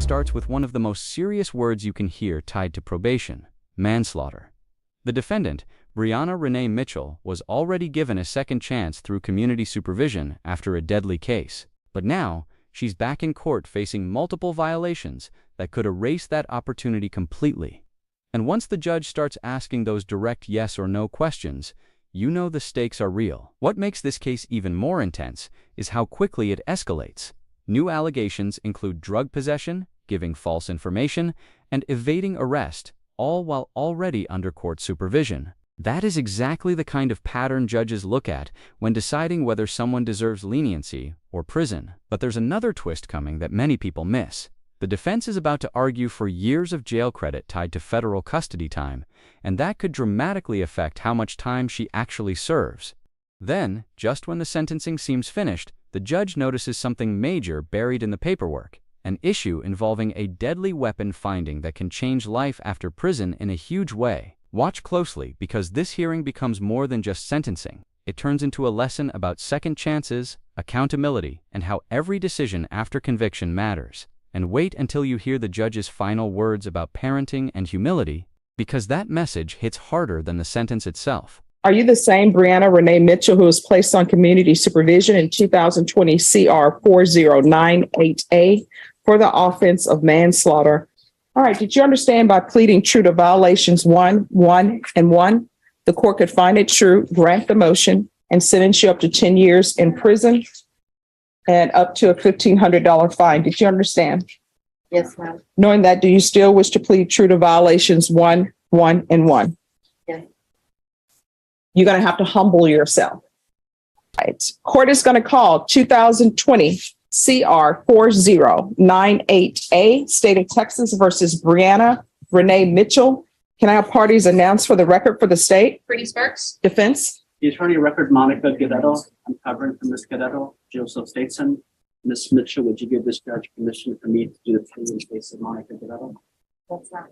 starts with one of the most serious words you can hear tied to probation: manslaughter. The defendant, Brianna Renee Mitchell, was already given a second chance through community supervision after a deadly case. But now, she's back in court facing multiple violations that could erase that opportunity completely. And once the judge starts asking those direct yes or no questions, you know the stakes are real. What makes this case even more intense is how quickly it escalates. New allegations include drug possession, giving false information, and evading arrest, all while already under court supervision. That is exactly the kind of pattern judges look at when deciding whether someone deserves leniency or prison. But there's another twist coming that many people miss. The defense is about to argue for years of jail credit tied to federal custody time, and that could dramatically affect how much time she actually serves. Then, just when the sentencing seems finished, the judge notices something major buried in the paperwork, an issue involving a deadly weapon finding that can change life after prison in a huge way. Watch closely, because this hearing becomes more than just sentencing. It turns into a lesson about second chances, accountability, and how every decision after conviction matters. And wait until you hear the judge's final words about parenting and humility, because that message hits harder than the sentence itself. Are you the same Brianna Renee Mitchell who was placed on community supervision in 2020 CR 4098A for the offense of manslaughter? All right. Did you understand by pleading true to violations 1, 1, and 1, the court could find it true, grant the motion, and sentence you up to 10 years in prison and up to a $1,500 fine? Did you understand? Yes, ma'am. Knowing that, do you still wish to plead true to violations 1, 1, and 1? Yes. You're going to have to humble yourself. Right. Court is going to call 2020 CR 4098A, State of Texas versus Brianna Renee Mitchell. Can I have parties announced for the record for the state? Brittany Sparks. Defense. The attorney record, Monica Guerrero. I'm covering for Ms. Guerrero. Joseph Stateson. Ms. Mitchell, would you give this judge permission for me to do the plea in case of Monica Guerrero? That's right.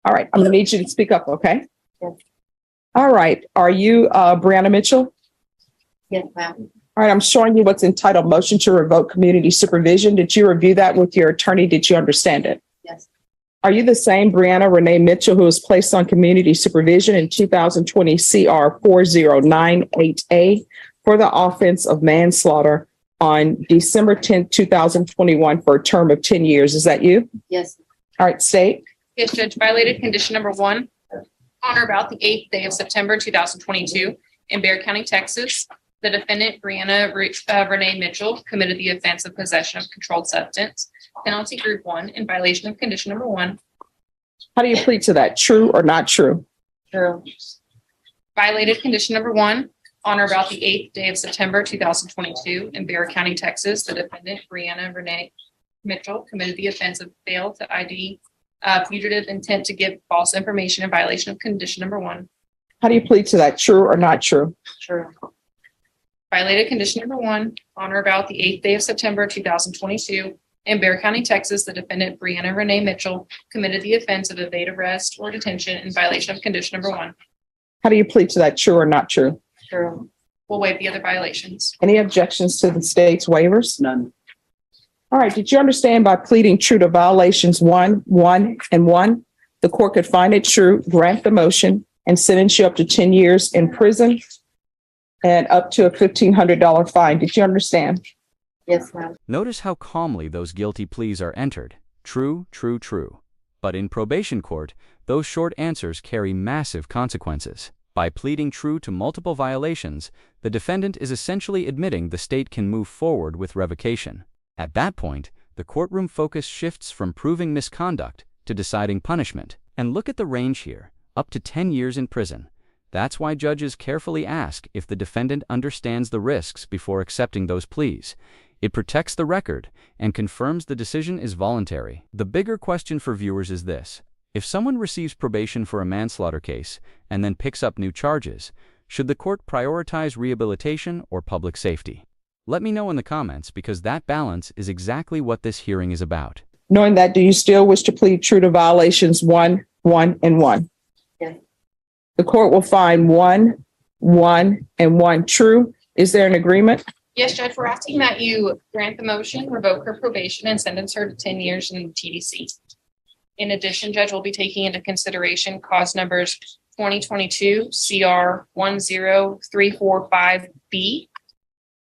All right. I'm going to need you to speak up, okay? Yes. All right. Are you Brianna Mitchell? Yes, ma'am. All right. I'm showing you what's entitled Motion to Revoke Community Supervision. Did you review that with your attorney? Did you understand it? Yes. Are you the same Brianna Renee Mitchell who was placed on community supervision in 2020 CR 4098A for the offense of manslaughter on December 10th, 2021 for a term of 10 years? Is that you? Yes. All right, state. Yes, Judge. Violated condition number 1 on or about the 8th day of September 2022 in Bexar County, Texas. The defendant, Brianna Renee Mitchell, committed the offense of possession of controlled substance, penalty group 1, in violation of condition number 1. How do you plead to that? True or not true? True. Violated condition number 1 on or about the 8th day of September 2022 in Bexar County, Texas. The defendant, Brianna Renee Mitchell, committed the offense of fail to ID fugitive intent to give false information in violation of condition number 1. How do you plead to that? True or not true? True. Violated condition number 1 on or about the 8th day of September 2022 in Bexar County, Texas. The defendant, Brianna Renee Mitchell, committed the offense of evade arrest or detention in violation of condition number 1. How do you plead to that? True or not true? True. We'll waive the other violations. Any objections to the state's waivers? None. All right. Did you understand by pleading true to violations 1, 1, and 1, the court could find it true, grant the motion, and sentence you up to 10 years in prison and up to a $1,500 fine? Did you understand? Yes, ma'am. Notice how calmly those guilty pleas are entered. True, true, true. But in probation court, those short answers carry massive consequences. By pleading true to multiple violations, the defendant is essentially admitting the state can move forward with revocation. At that point, the courtroom focus shifts from proving misconduct to deciding punishment. And look at the range here, up to 10 years in prison. That's why judges carefully ask if the defendant understands the risks before accepting those pleas. It protects the record and confirms the decision is voluntary. The bigger question for viewers is this: if someone receives probation for a manslaughter case and then picks up new charges, should the court prioritize rehabilitation or public safety? Let me know in the comments, because that balance is exactly what this hearing is about. Knowing that, do you still wish to plead true to violations 1, 1, and 1? Yes. The court will find 1, 1, and 1 true. Is there an agreement? Yes, Judge, we're asking that you grant the motion, revoke her probation, and sentence her to 10 years in TDC. In addition, Judge will be taking into consideration cause numbers 2022 CR 10345B,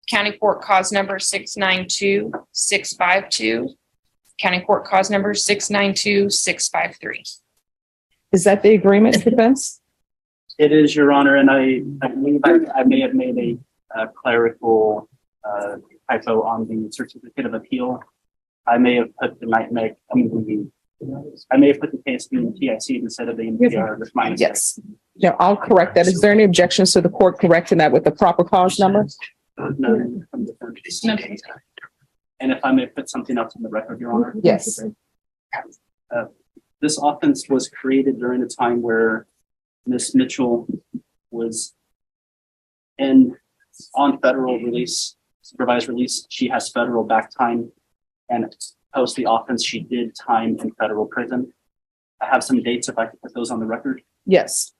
County Court cause number 692652, County Court cause number 692653. Is that the agreement, defense? It is, Your Honor, and I believe I may have made a clerical typo on the certificate of appeal. I may have put I may have put the case being TIC instead of the NPR. That's my mistake. Yes. No, I'll correct that. Is there any objections to the court correcting that with the proper cause number? None from the defense. And if I may put something else in the record, Your Honor. Yes. This offense was created during a time where Ms. Mitchell was on federal release, supervised release. She has federal back time, and post the offense, she did time in federal prison. I have some dates if I could put those on the record. Yes.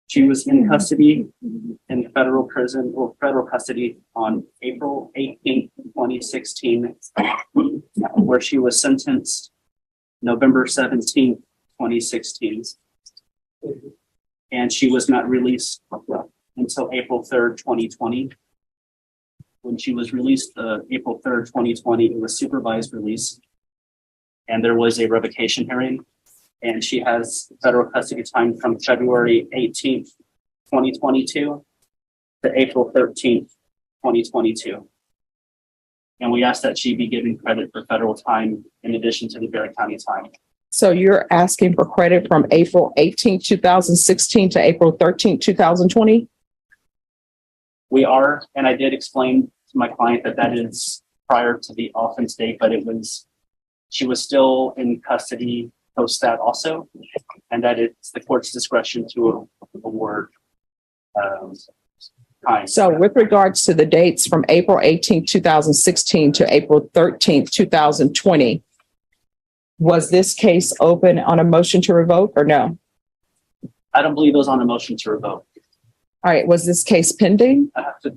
She was in custody in federal prison or federal custody on April 18th, 2016, where she was sentenced November 17th, 2016. And she was not released until April 3rd, 2020. When she was released, April 3rd, 2020, it was supervised release. And there was a revocation hearing. And she has federal custody time from February 18th, 2022 to April 13th, 2022. And we ask that she be given credit for federal time in addition to the Barry County time. So you're asking for credit from April 18th, 2016 to April 13th, 2020? We are, and I did explain to my client that is prior to the offense date, but she was still in custody post that also, and that it's the court's discretion to award time. So with regards to the dates from April 18th, 2016 to April 13th, 2020, was this case open on a motion to revoke or no? I don't believe it was on a motion to revoke. All right. Was this case pending? I have to,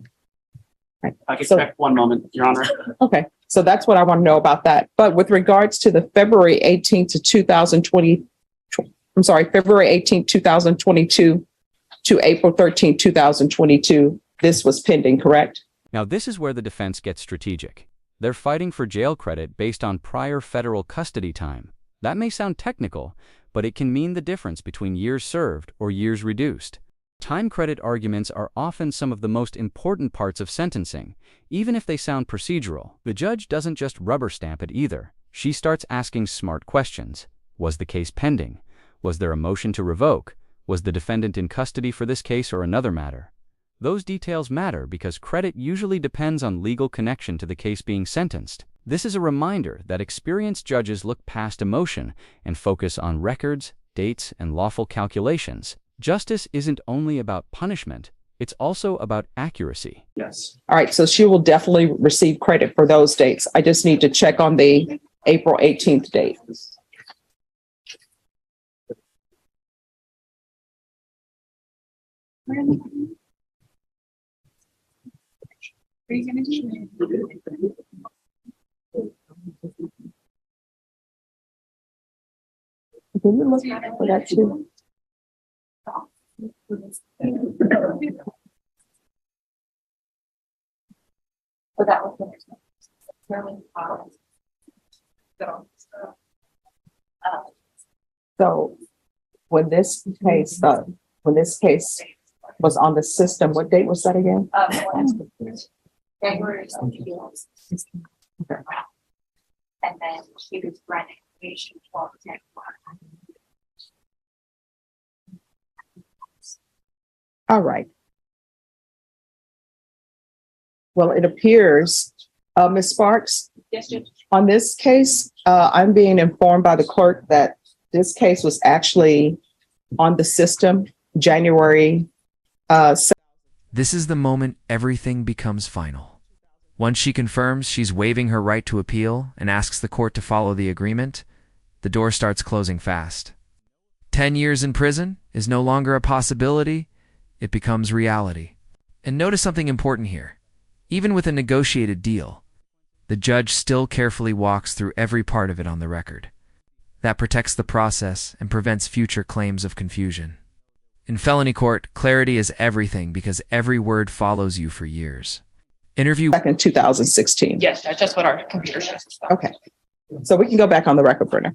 Right. I can So- check one moment, Your Honor. Okay. So that's what I want to know about that. But with regards to the February 18th to 2020, February 18th, 2022 to April 13th, 2022, this was pending, correct? Now, this is where the defense gets strategic. They're fighting for jail credit based on prior federal custody time. That may sound technical, but it can mean the difference between years served or years reduced. Time credit arguments are often some of the most important parts of sentencing, even if they sound procedural. The judge doesn't just rubber stamp it either. She starts asking smart questions. Was the case pending? Was there a motion to revoke? Was the defendant in custody for this case or another matter? Those details matter because credit usually depends on legal connection to the case being sentenced. This is a reminder that experienced judges look past emotion and focus on records, dates, and lawful calculations. Justice isn't only about punishment, it's also about accuracy. Yes. All right. So she will definitely receive credit for those dates. I just need to check on the April 18th date. Can you look for that too? So that was the So when this case was on the system, what date was that again? January 12th. And then she was running patient 12-10. All right. Well, it appears, Ms. Sparks, Yes, Judge. on this case, I'm being informed by the clerk that this case was actually on the system January. This is the moment everything becomes final. Once she confirms she's waiving her right to appeal and asks the court to follow the agreement, the door starts closing fast. 10 years in prison is no longer a possibility, it becomes reality. And notice something important here. Even with a negotiated deal, the judge still carefully walks through every part of it on the record. That protects the process and prevents future claims of confusion. In felony court, clarity is everything because every word follows you for years. Interview Back in 2016. Yes, Judge, that's what our computer shows. Okay. So we can go back on the record, Brenda.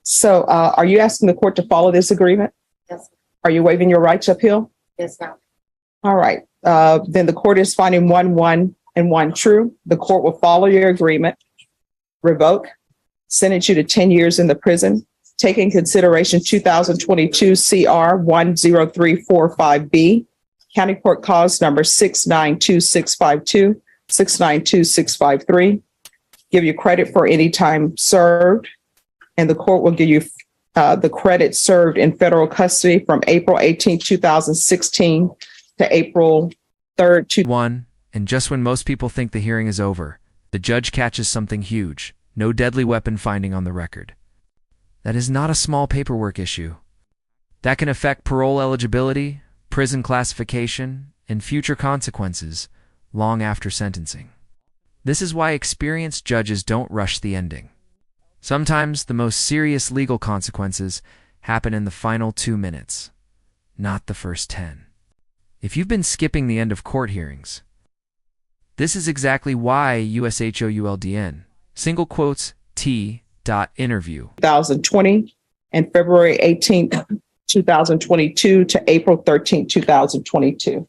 So are you asking the court to follow this agreement? Yes. Are you waiving your right to appeal? Yes, ma'am. All right. Then the court is finding 1 and 1 true. The court will follow your agreement, revoke, sentence you to 10 years in the prison, take in consideration 2022 CR 10345B, County Court Cause number 692-652, 692-653, give you credit for any time served, and the court will give you the credit served in federal custody from April 18, 2016 to April 3rd, 1, and just when most people think the hearing is over, the judge catches something huge: no deadly weapon finding on the record. That is not a small paperwork issue. That can affect parole eligibility, prison classification, and future consequences long after sentencing. This is why experienced judges don't rush the ending. Sometimes the most serious legal consequences happen in the final 2 minutes, not the first 10. If you've been skipping the end of court hearings, this is exactly why USHOULDN, single quotes, T.interview. 2020, and February 18th, 2022 to April 13th, 2022.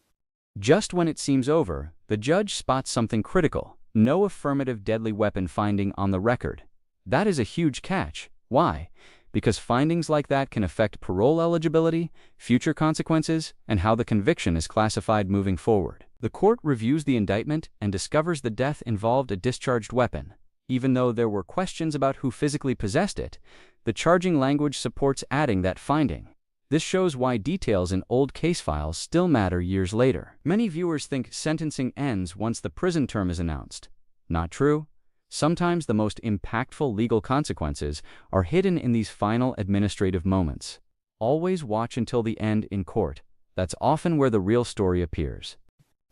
Just when it seems over, the judge spots something critical: no affirmative deadly weapon finding on the record. That is a huge catch. Why? Because findings like that can affect parole eligibility, future consequences, and how the conviction is classified moving forward. The court reviews the indictment and discovers the death involved a discharged weapon. Even though there were questions about who physically possessed it, the charging language supports adding that finding. This shows why details in old case files still matter years later. Many viewers think sentencing ends once the prison term is announced. Not true. Sometimes the most impactful legal consequences are hidden in these final administrative moments. Always watch until the end in court. That's often where the real story appears.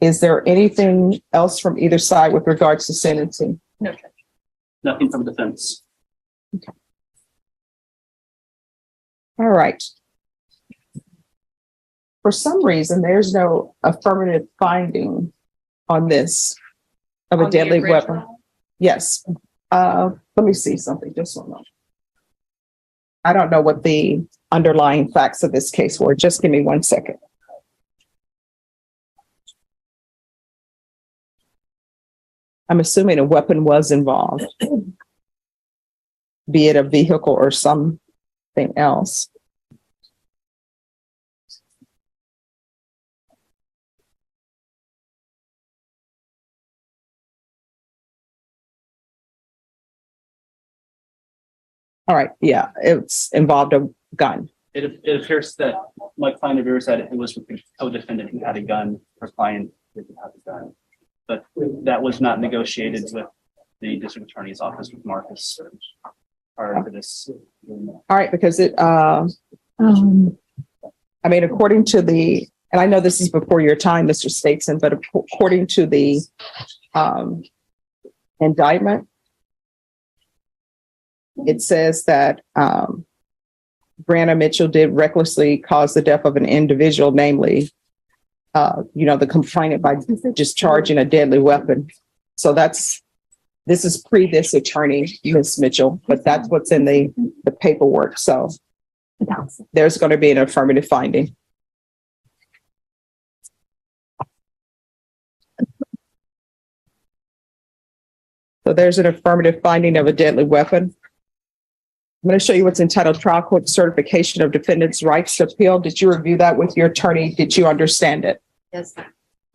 Is there anything else from either side with regards to sentencing? No, Judge. Nothing from defense. All right. For some reason, there's no affirmative finding on this of a On the deadly original? weapon. Yes. Let me see something, just one moment. I don't know what the underlying facts of this case were. Just give me 1 second. I'm assuming a weapon was involved, be it a vehicle or something else. All right, yeah, it's involved a gun. It appears that my client appears that it was with the co-defendant who had a gun. Her client didn't have a gun, but that was not negotiated with the district attorney's office with Marcus prior to this. All right, because I mean, according to the, and I know this is before your time, Mr. Statesman, but according to the indictment, it says that Brianna Mitchell did recklessly cause the death of an individual, namely, the complainant, by discharging a deadly weapon. So this is pre this attorney, Ms. Mitchell, but that's what's in the paperwork. So there's going to be an affirmative finding. So there's an affirmative finding of a deadly weapon. I'm going to show you what's entitled Trial Court Certification of Defendant's Rights to Appeal. Did you review that with your attorney? Did you understand it? Yes, ma'am.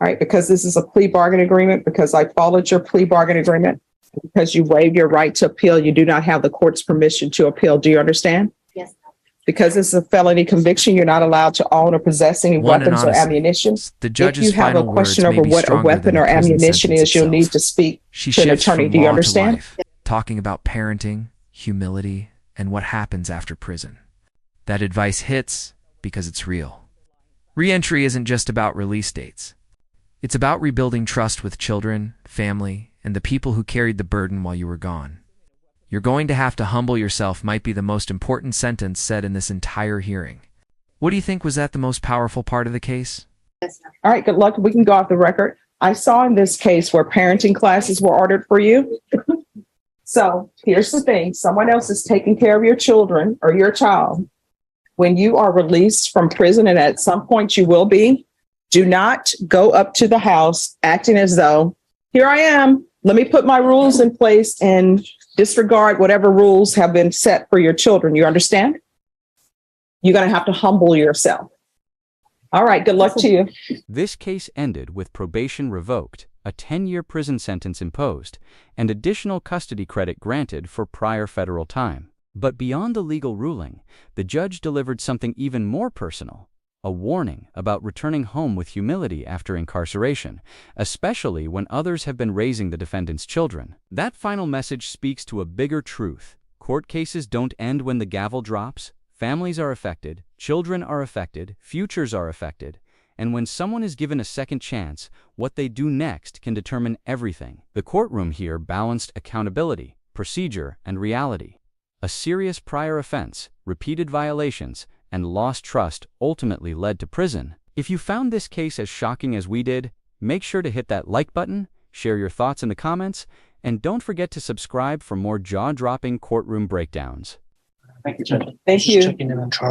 All right, because this is a plea bargain agreement, because I followed your plea bargain agreement, because you waived your right to appeal, you do not have the court's permission to appeal. Do you understand? Yes, ma'am. Because this is a felony conviction, you're not allowed to own or possess any One, and weapons or honestly, ammunition. the If judge's you have a final question words may over be what a stronger weapon than or the prison ammunition sentence is, you'll need itself. to speak She to an shifts attorney. from Do you law to understand? life, talking about parenting, humility, and what happens after prison. That advice hits because it's real. Re-entry isn't just about release dates. It's about rebuilding trust with children, family, and the people who carried the burden while you were gone. "You're going to have to humble yourself" might be the most important sentence said in this entire hearing. What do you think was that the most powerful part of the case? All right, good luck. We can go off the record. I saw in this case where parenting classes were ordered for you. So here's the thing. Someone else is taking care of your children or your child. When you are released from prison, and at some point you will be, do not go up to the house acting as though, here I am, let me put my rules in place and disregard whatever rules have been set for your children. You understand? You're going to have to humble yourself. All right, good luck to you. This case ended with probation revoked, a 10-year prison sentence imposed, and additional custody credit granted for prior federal time. But beyond the legal ruling, the judge delivered something even more personal, a warning about returning home with humility after incarceration, especially when others have been raising the defendant's children. That final message speaks to a bigger truth. Court cases don't end when the gavel drops. Families are affected, children are affected, futures are affected, and when someone is given a second chance, what they do next can determine everything. The courtroom here balanced accountability, procedure, and reality. A serious prior offense, repeated violations, and lost trust ultimately led to prison. If you found this case as shocking as we did, make sure to hit that like button, share your thoughts in the comments, and don't forget to subscribe for more jaw-dropping courtroom breakdowns. Thank you, Judge. Thank you. Checking in on Charles.